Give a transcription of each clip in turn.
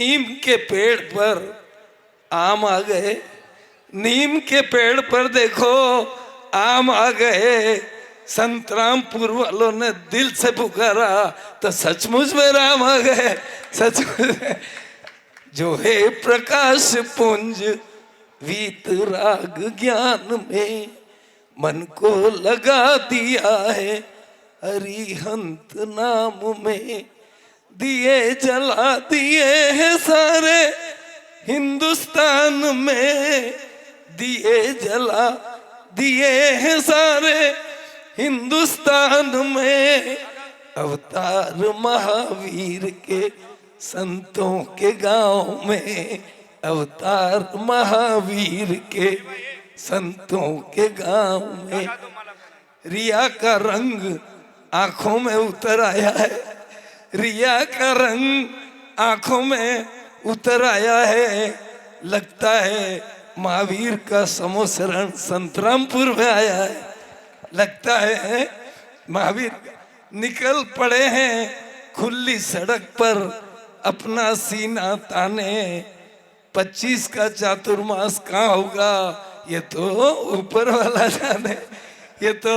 नीम के पेड़ पर आम आ गए, नीम के पेड़ पर देखो आम आ गए। संतरामपुर वालों ने दिल से पुकारा तो सचमुच में राम आ गए। सचमुच जो है प्रकाश पुंज वीत राग ज्ञान में, मन को लगा दिया है हरिहंत नाम में। दिए जला दिए हैं सारे हिंदुस्तान में, दिए जला दिए हैं सारे हिंदुस्तान में। अवतार महावीर के संतों के गांव में, अवतार महावीर के संतों के गांव में। रिया का रंग आंखों में उतर आया है, रिया का रंग आंखों में उतर आया है। लगता है महावीर का समोसरण संतरामपुर में आया है। लगता है महावीर निकल पड़े हैं खुली सड़क पर अपना सीना ताने। 25 का चातुर्मास कहाँ होगा ये तो ऊपर वाला जाने, ये तो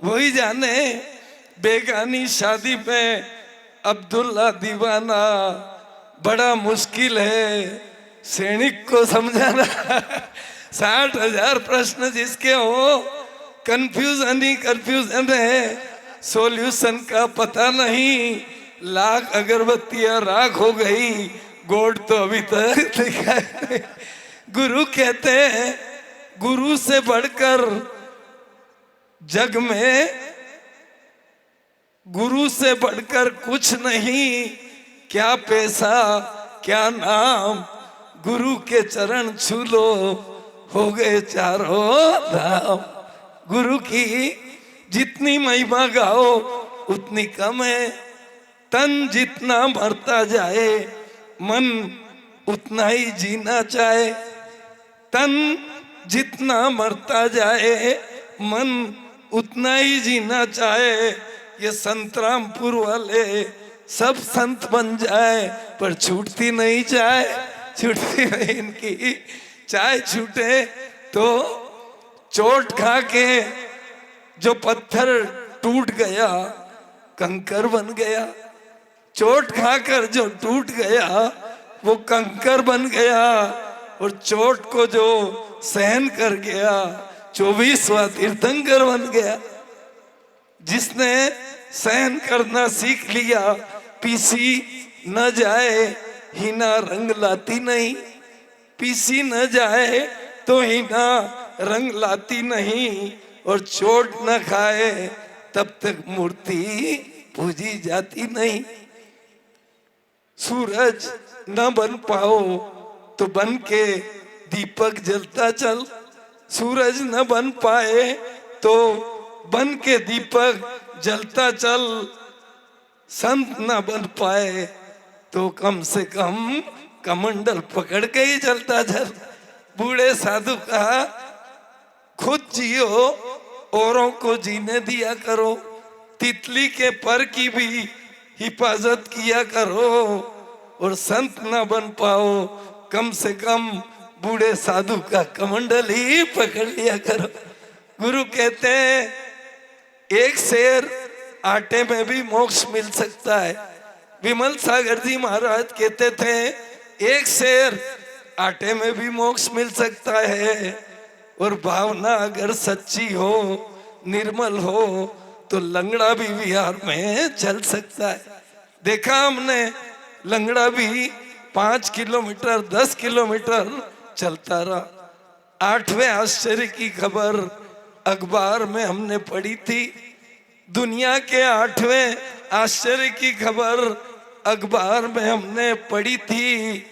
वही जाने। बेगानी शादी में अब्दुल्ला दीवाना, बड़ा मुश्किल है सैनिक को समझाना। 60,000 प्रश्न जिसके हो, कंफ्यूजन ही कंफ्यूजन है, सॉल्यूशन का पता नहीं। लाख अगरबत्तियां राख हो गई, गोड तो अभी तक दिखा नहीं। गुरु कहते हैं गुरु से बढ़कर जग में, गुरु से बढ़कर कुछ नहीं। क्या पैसा क्या नाम, गुरु के चरण छू लो हो गए चारों धाम। गुरु की जितनी महिमा गाओ उतनी कम है। तन जितना मरता जाए मन उतना ही जीना चाहे। तन जितना मरता जाए मन उतना ही जीना चाहे। ये संतरामपुर वाले सब संत बन जाए पर छूटती नहीं चाय, छूटती नहीं इनकी चाय। छूटे तो चोट खा के जो पत्थर टूट गया कंकर बन गया। चोट खाकर जो टूट गया वो कंकर बन गया, और चोट को जो सहन कर गया 24वां तीर्थंकर बन गया। जिसने सहन करना सीख लिया पीसी न जाए हिना रंग लाती नहीं। पीसी न जाए तो हिना रंग लाती नहीं, और चोट न खाए तब तक मूर्ति पूजी जाती नहीं। सूरज न बन पाओ तो बन के दीपक जलता चल। सूरज न बन पाए तो बन के दीपक जलता चल। संत न बन पाए तो कम से कम कमंडल पकड़ के ही चलता चल। बूढ़े साधु कहा खुद जियो औरों को जीने दिया करो, तितली के पर की भी हिफाजत किया करो। और संत न बन पाओ कम से कम बूढ़े साधु का कमंडल ही पकड़ लिया करो। गुरु कहते हैं एक शेर आटे में भी मोक्ष मिल सकता है। विमल सागर जी महाराज कहते थे एक शेर आटे में भी मोक्ष मिल सकता है। और भावना अगर सच्ची हो निर्मल हो तो लंगड़ा भी विहार में चल सकता है। देखा हमने लंगड़ा भी 5 किलोमीटर 10 किलोमीटर चलता रहा। 8वें आश्चर्य की खबर अखबार में हमने पढ़ी थी। दुनिया के 8वें आश्चर्य की खबर अखबार में हमने पढ़ी थी।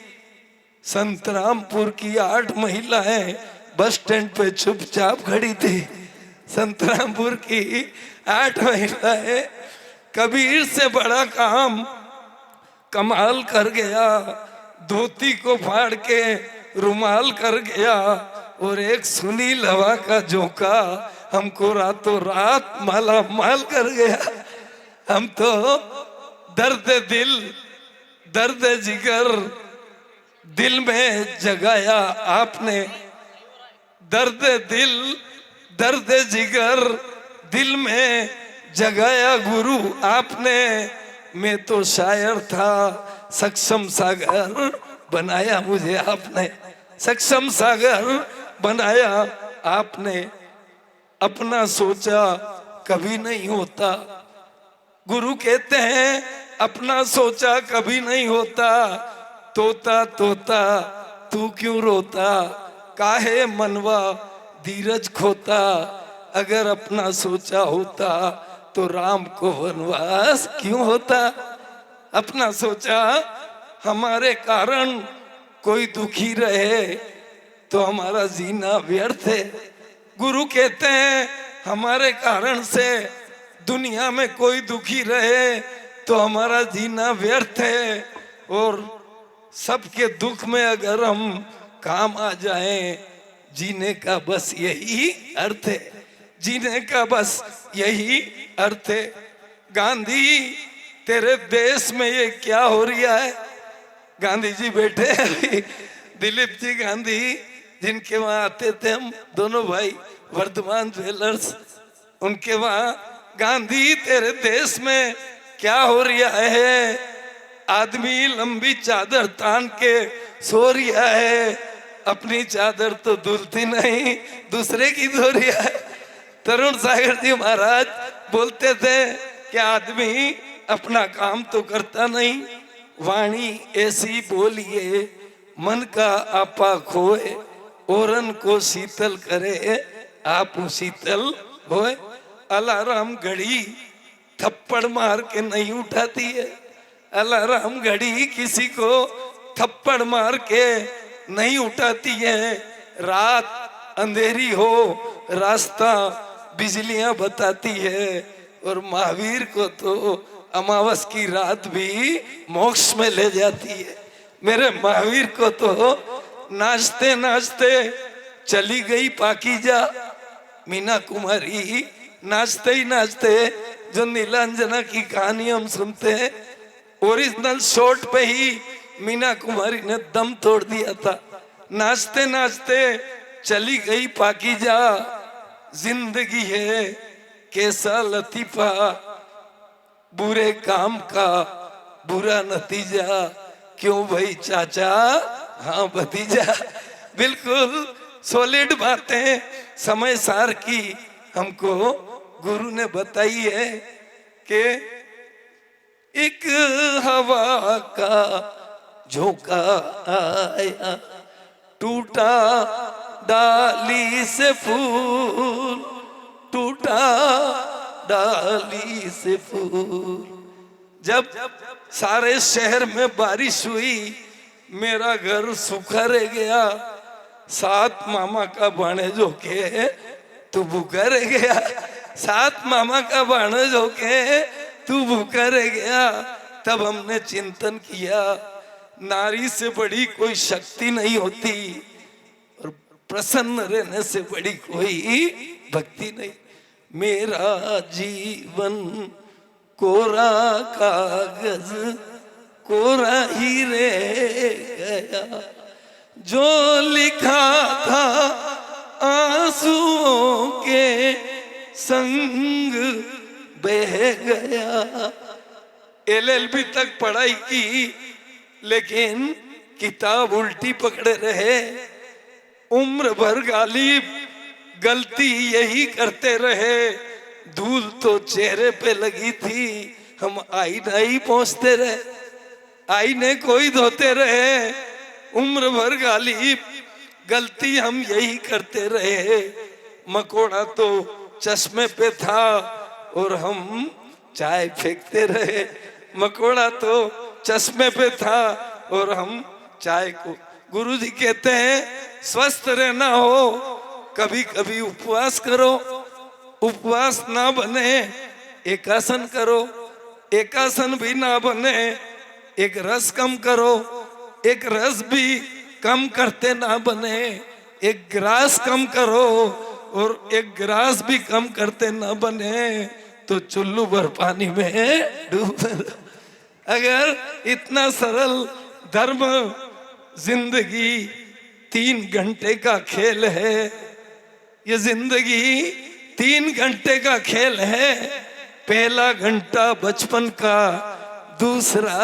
संतरामपुर की 8 महिलाएं बस स्टैंड पे चुपचाप खड़ी थी। संतरामपुर की 8 महिलाएं कबीर से बड़ा काम कमाल कर गया। धोती को फाड़ के रुमाल कर गया, और एक सुनील हवा का झोंका हमको रातों रात माला माल कर गया। हम तो दर्द दिल दर्द जिगर दिल में जगाया आपने, दर्द दिल दर्द जिगर दिल में जगाया गुरु आपने। मैं तो शायर था सक्षम सागर बनाया मुझे आपने, सक्षम सागर बनाया आपने। अपना सोचा कभी नहीं होता, गुरु कहते हैं अपना सोचा कभी नहीं होता। तोता तोता तू क्यों रोता, काहे मनवा धीरज खोता। अगर अपना सोचा होता तो राम को वनवास क्यों होता। अपना सोचा हमारे कारण कोई दुखी रहे तो हमारा जीना व्यर्थ है। गुरु कहते हैं हमारे कारण से दुनिया में कोई दुखी रहे तो हमारा जीना व्यर्थ है। और सबके दुख में अगर हम काम आ जाएं, जीने का बस यही अर्थ है, जीने का बस यही अर्थ है। गांधी तेरे देश में ये क्या हो रहा है। गांधी जी बैठे अभी, दिलीप जी गांधी जिनके वहां आते थे हम दोनों भाई वर्धमान ज्वेलर्स, उनके वहां गांधी तेरे देश में क्या हो रहा है। आदमी लंबी चादर तान के सो रहा है, अपनी चादर तो धुलती नहीं दूसरे की धो रहा है। तरुण सागर जी महाराज बोलते थे कि आदमी अपना काम तो करता नहीं, वाणी ऐसी बोलिए मन का आपा खोए, औरन को शीतल करे आप शीतल होए। अलार्म घड़ी थप्पड़ मार के नहीं उठाती है, अलार्म घड़ी किसी को थप्पड़ मार के नहीं उठाती है। रात अंधेरी हो रास्ता बिजलियां बताती है, और महावीर को तो अमावस की रात भी मोक्ष में ले जाती है। मेरे महावीर को तो नाचते नाचते चली गई पाकीजा मीना कुमारी, नाचते ही नाचते जो नीलांजना की कहानी हम सुनते हैं, ओरिजिनल शॉट पे ही मीना कुमारी ने दम तोड़ दिया था। नाचते नाचते चली गई पाकीजा, जिंदगी है कैसा लतीफा, बुरे काम का बुरा नतीजा, क्यों भाई चाचा हाँ भतीजा। बिल्कुल सॉलिड बातें समय सार की हमको गुरु ने बताई है कि एक हवा का झोंका आया, टूटा डाली से फूल, टूटा डाली से फूल। जब सारे शहर में बारिश हुई मेरा घर सूखा रह गया, सात मामा का बाणेज होके तू भूखा रह गया, सात मामा का बाणेज होके तू भूखा रह गया। तब हमने चिंतन किया नारी से बड़ी कोई शक्ति नहीं होती, और प्रसन्न रहने से बड़ी कोई भक्ति नहीं। मेरा जीवन कोरा कागज कोरा ही रह गया, जो लिखा था आंसुओं के संग बह गया। LLB तक पढ़ाई की लेकिन किताब उल्टी पकड़े रहे, उम्र भर गालिब गलती यही करते रहे। धूल तो चेहरे पे लगी थी, हम आईना ही पहुंचते रहे, आईने कोई धोते रहे। उम्र भर गालिब गलती हम यही करते रहे। मकोड़ा तो चश्मे पे था और हम चाय फेंकते रहे, मकोड़ा तो चश्मे पे था और हम चाय को। गुरु जी कहते हैं स्वस्थ रहना हो कभी कभी उपवास करो, उपवास ना बने एकासन करो, एकासन भी ना बने एक रस कम करो, एक रस भी कम करते ना बने एक ग्रास कम करो, और एक ग्रास भी कम करते ना बने तो चुल्लू भर पानी में डूब। अगर इतना सरल धर्म जिंदगी 3 घंटे का खेल है, ये जिंदगी 3 घंटे का खेल है। पहला घंटा बचपन का, दूसरा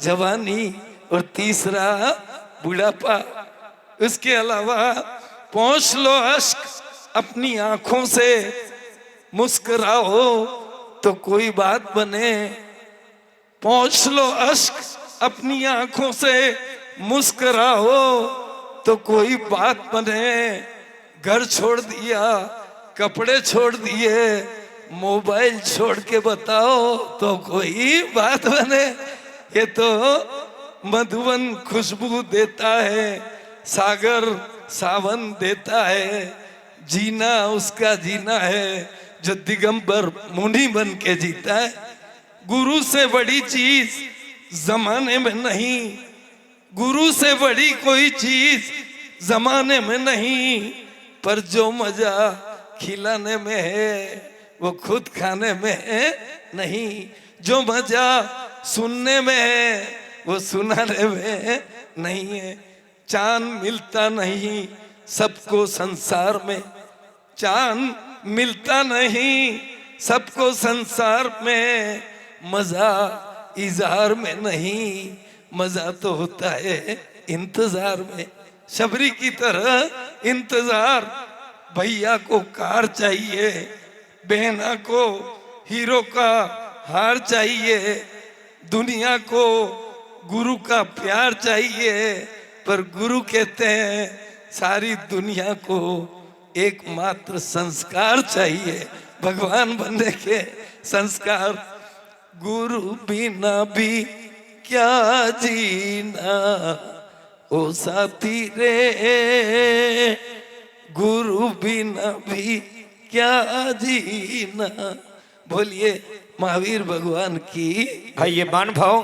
जवानी और तीसरा बुढ़ापा। इसके अलावा पोंछ लो अश्क अपनी आंखों से, मुस्कुराओ तो कोई बात बने। पोंछ लो अश्क अपनी आंखों से, मुस्कुराओ तो कोई बात बने। घर छोड़ दिया, कपड़े छोड़ दिए, मोबाइल छोड़ के बताओ तो कोई बात बने। ये तो मधुवन खुशबू देता है, सागर सावन देता है। जीना उसका जीना है जो दिगंबर मुनि बन के जीता है। गुरु से बड़ी चीज जमाने में नहीं, गुरु से बड़ी कोई चीज जमाने में नहीं, पर जो मजा खिलाने में है वो खुद खाने में है नहीं। जो मजा सुनने में है वो सुनाने में नहीं है। चांद मिलता नहीं सबको संसार में, चांद मिलता नहीं सबको संसार में। मजा इजहार में नहीं, मजा तो होता है इंतजार में। शबरी की तरह इंतजार। भैया को कार चाहिए, बहना को हीरो का हार चाहिए, दुनिया को गुरु का प्यार चाहिए। पर गुरु कहते हैं सारी दुनिया को एकमात्र संस्कार चाहिए, भगवान बनने के संस्कार। गुरु बिना भी क्या जीना ओ साथी रे, गुरु बिना भी क्या जीना। बोलिए महावीर भगवान की। भाई ये मान भाव